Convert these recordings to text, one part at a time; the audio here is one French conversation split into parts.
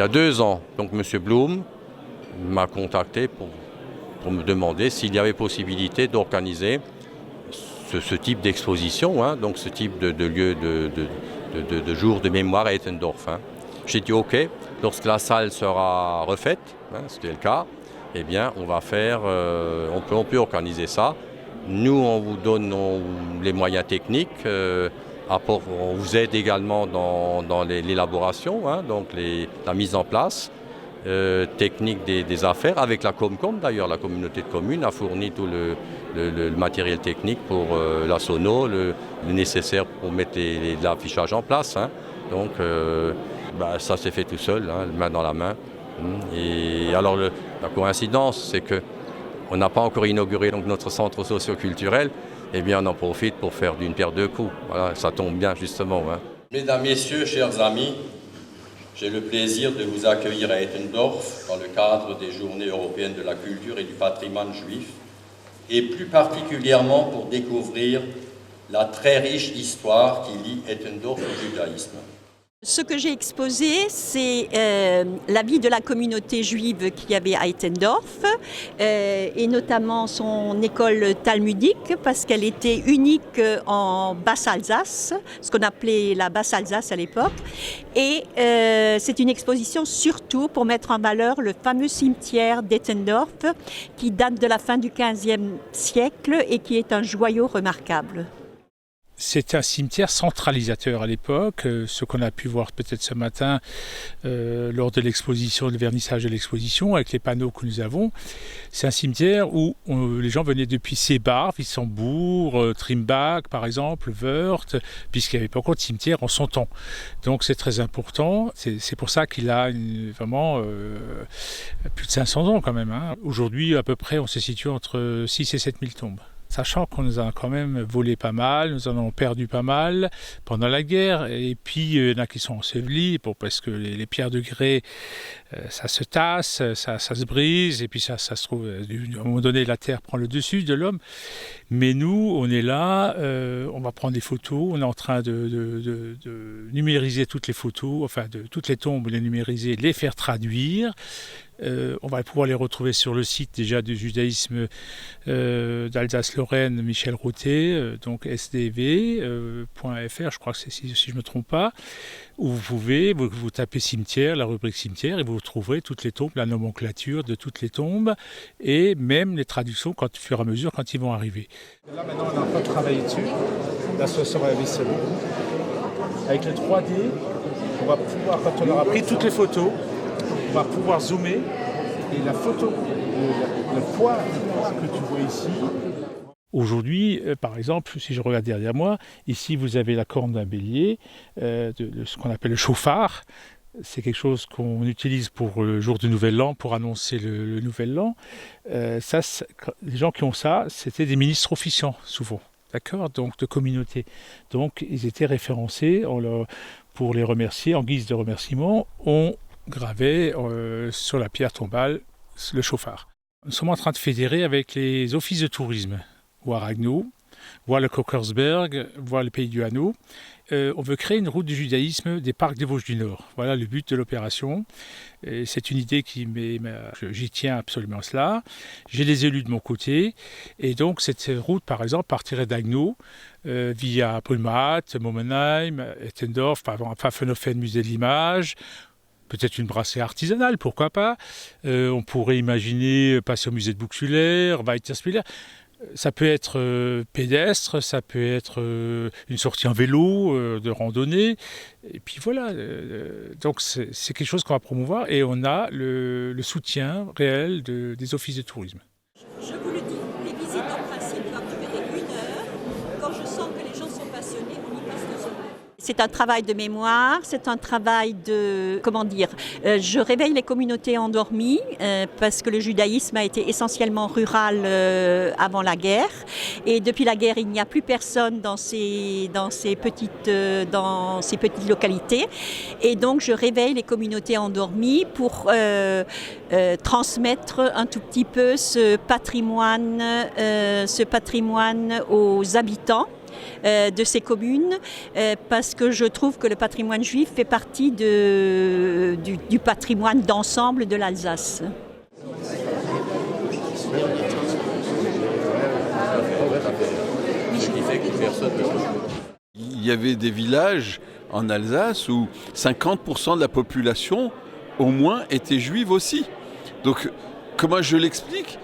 a 2 ans, donc M. Blum m'a contacté pour me demander s'il y avait possibilité d'organiser ce type d'exposition, hein, donc ce type de lieu de jour de mémoire à Ettendorf. Hein. J'ai dit OK, lorsque la salle sera refaite, hein, c'était le cas, eh bien on va faire, on peut organiser ça. Nous on vous donne les moyens techniques, on vous aide également dans l'élaboration, hein, donc la mise en place. Technique des affaires, avec la Comcom d'ailleurs, la communauté de communes a fourni tout le matériel technique pour la sono, le nécessaire pour mettre l'affichage en place. Hein. Donc ça s'est fait tout seul, hein, main dans la main. Et alors la coïncidence, c'est qu'on n'a pas encore inauguré donc, notre centre socio-culturel, et bien on en profite pour faire d'une pierre deux coups. Voilà, ça tombe bien justement. Hein. Mesdames, Messieurs, chers amis, j'ai le plaisir de vous accueillir à Ettendorf dans le cadre des Journées européennes de la culture et du patrimoine juif, et plus particulièrement pour découvrir la très riche histoire qui lie Ettendorf au judaïsme. Ce que j'ai exposé, c'est la vie de la communauté juive qu'il y avait à Ettendorf, et notamment son école talmudique, parce qu'elle était unique en Basse-Alsace, ce qu'on appelait la Basse-Alsace à l'époque. Et c'est une exposition surtout pour mettre en valeur le fameux cimetière d'Ettendorf, qui date de la fin du XVe siècle et qui est un joyau remarquable. C'est un cimetière centralisateur à l'époque, ce qu'on a pu voir peut-être ce matin lors de l'exposition, le vernissage de l'exposition, avec les panneaux que nous avons. C'est un cimetière où les gens venaient depuis Seebarf, Wissembourg, Trimbach par exemple, Wörth, puisqu'il n'y avait pas encore de cimetière en son temps. Donc c'est très important, c'est pour ça qu'il a vraiment plus de 500 ans quand même. Hein. Aujourd'hui à peu près on se situe entre 6 et 7 000 tombes. Sachant qu'on nous a quand même volé pas mal, nous en avons perdu pas mal pendant la guerre, et puis il y en a qui sont ensevelis, parce que les pierres de grès, ça se tasse, ça se brise, et puis ça se trouve, à un moment donné, la terre prend le dessus de l'homme. Mais nous, on est là, on va prendre des photos, on est en train de numériser toutes les photos, enfin de toutes les tombes, les numériser, les faire traduire. On va pouvoir les retrouver sur le site déjà du judaïsme d'Alsace-Lorraine, Michel Routet, donc sdv.fr, je crois que c'est si je ne me trompe pas, où vous tapez cimetière, la rubrique cimetière, et vous trouverez toutes les tombes, la nomenclature de toutes les tombes, et même les traductions au fur et à mesure quand ils vont arriver. Là maintenant on est en train de travailler dessus, l'association à Wissembourg. Avec le 3D, on va pouvoir, quand on aura pris toutes les photos, on va pouvoir zoomer et la photo, le poids que tu vois ici. Aujourd'hui, par exemple, si je regarde derrière moi, ici vous avez la corne d'un bélier, ce qu'on appelle le chauffard. C'est quelque chose qu'on utilise pour le jour du Nouvel An, pour annoncer le Nouvel An. Les gens qui ont ça, c'était des ministres officiants, souvent, d'accord, donc de communauté. Donc ils étaient référencés pour les remercier, en guise de remerciement, on gravait sur la pierre tombale le chauffard. Nous sommes en train de fédérer avec les offices de tourisme, voire Agno, voire le Kokersberg, voire le Pays du Hanau. On veut créer une route du judaïsme des parcs des Vosges du Nord. Voilà le but de l'opération. Et c'est une idée j'y tiens absolument à cela. J'ai les élus de mon côté. Et donc cette route, par exemple, partirait d'Agno, via Brumath, Momenheim, Ettendorf, Pfaffenhofen, musée de l'image, peut-être une brasserie artisanale, pourquoi pas. On pourrait imaginer passer au musée de Buxuler, Weiterspieler. Ça peut être pédestre, ça peut être une sortie en vélo, de randonnée. Et puis voilà, donc c'est quelque chose qu'on va promouvoir et on a le soutien réel des offices de tourisme. Je vous le dis, les visites en principe doivent durer 1 heure. Quand je sens que les gens sont passionnés, on y passe 2 heures. C'est un travail de mémoire, c'est un travail je réveille les communautés endormies parce que le judaïsme a été essentiellement rural avant la guerre et depuis la guerre il n'y a plus personne dans ces petites localités et donc je réveille les communautés endormies pour transmettre un tout petit peu ce patrimoine aux habitants. de ces communes parce que je trouve que le patrimoine juif fait partie du patrimoine d'ensemble de l'Alsace. Il y avait des villages en Alsace où 50% de la population, au moins, était juive aussi. Donc, comment je l'explique ?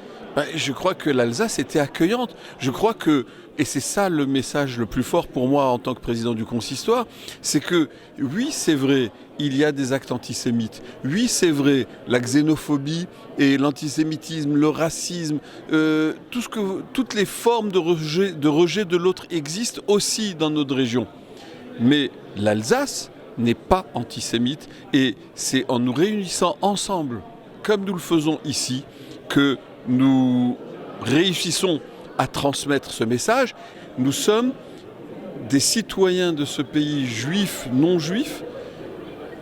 Je crois que l'Alsace était accueillante. Je crois que, et c'est ça le message le plus fort pour moi en tant que président du consistoire, c'est que oui, c'est vrai, il y a des actes antisémites. Oui, c'est vrai, la xénophobie et l'antisémitisme, le racisme, toutes les formes de rejet de l'autre existent aussi dans notre région. Mais l'Alsace n'est pas antisémite et c'est en nous réunissant ensemble, comme nous le faisons ici, que nous réussissons à transmettre ce message. Nous sommes des citoyens de ce pays juif, non juif,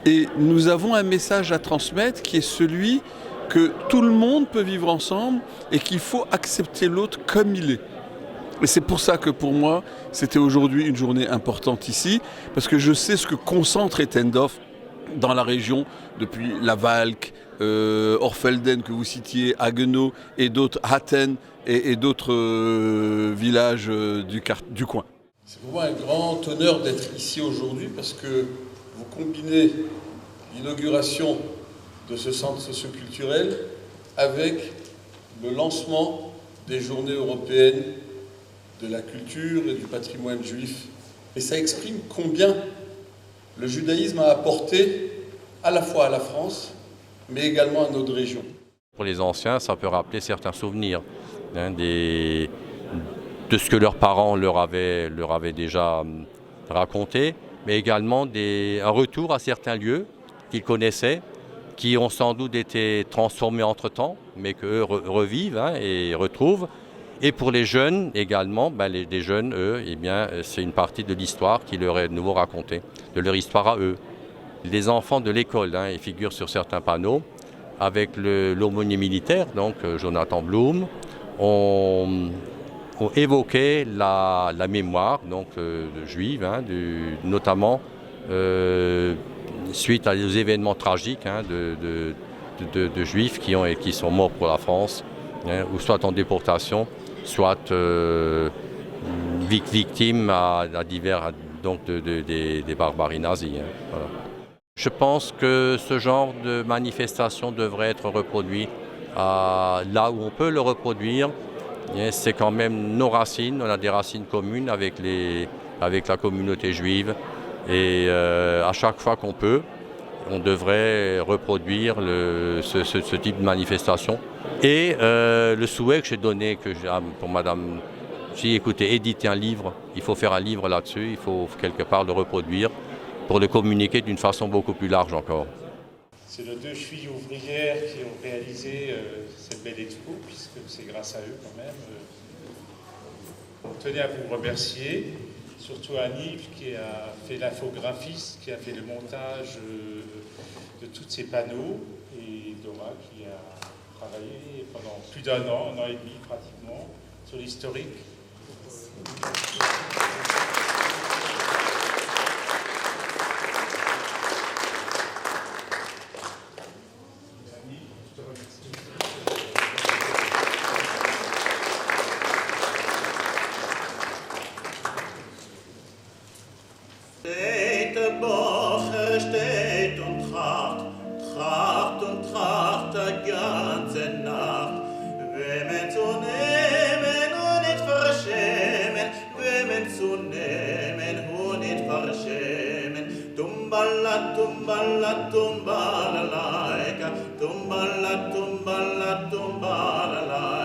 et nous avons un message à transmettre qui est celui que tout le monde peut vivre ensemble et qu'il faut accepter l'autre comme il est. Et c'est pour ça que pour moi, c'était aujourd'hui une journée importante ici, parce que je sais ce que concentre Ettendorf dans la région, depuis la Valk, Orfelden que vous citiez, Haguenau et d'autres, Hatten et d'autres villages du coin. C'est pour moi un grand honneur d'être ici aujourd'hui parce que vous combinez l'inauguration de ce centre socioculturel avec le lancement des journées européennes de la culture et du patrimoine juif. Et ça exprime combien le judaïsme a apporté à la fois à la France, mais également à notre région. Pour les anciens, ça peut rappeler certains souvenirs de ce que leurs parents leur avaient déjà raconté, mais également un retour à certains lieux qu'ils connaissaient, qui ont sans doute été transformés entre-temps, mais qu'eux revivent et retrouvent. Et pour les jeunes également, les jeunes, eux, c'est une partie de l'histoire qui leur est de nouveau racontée, de leur histoire à eux. Les enfants de l'école, ils figurent sur certains panneaux, avec l'aumônier militaire, donc Jonathan Blum, ont évoqué la mémoire donc, juive, notamment suite aux événements tragiques de juifs qui sont morts pour la France, ou soit en déportation, soit victimes à divers donc des barbaries nazies. Voilà. Je pense que ce genre de manifestation devrait être reproduit là où on peut le reproduire. C'est quand même nos racines, on a des racines communes avec la communauté juive. Et à chaque fois qu'on peut, on devrait reproduire ce type de manifestation. Et le souhait que j'ai donné pour Madame, j'ai écouté, éditer un livre, il faut faire un livre là-dessus, il faut quelque part le reproduire pour le communiquer d'une façon beaucoup plus large encore. C'est nos deux chevilles ouvrières qui ont réalisé cette belle expo, puisque c'est grâce à eux quand même. On tenait à vous remercier, surtout à Yves qui a fait l'infographiste, qui a fait le montage de tous ces panneaux, et Dora qui a travaillé pendant plus d'un an et demi pratiquement, sur l'historique. Tumbala, tumbala, tumbala, tumbala,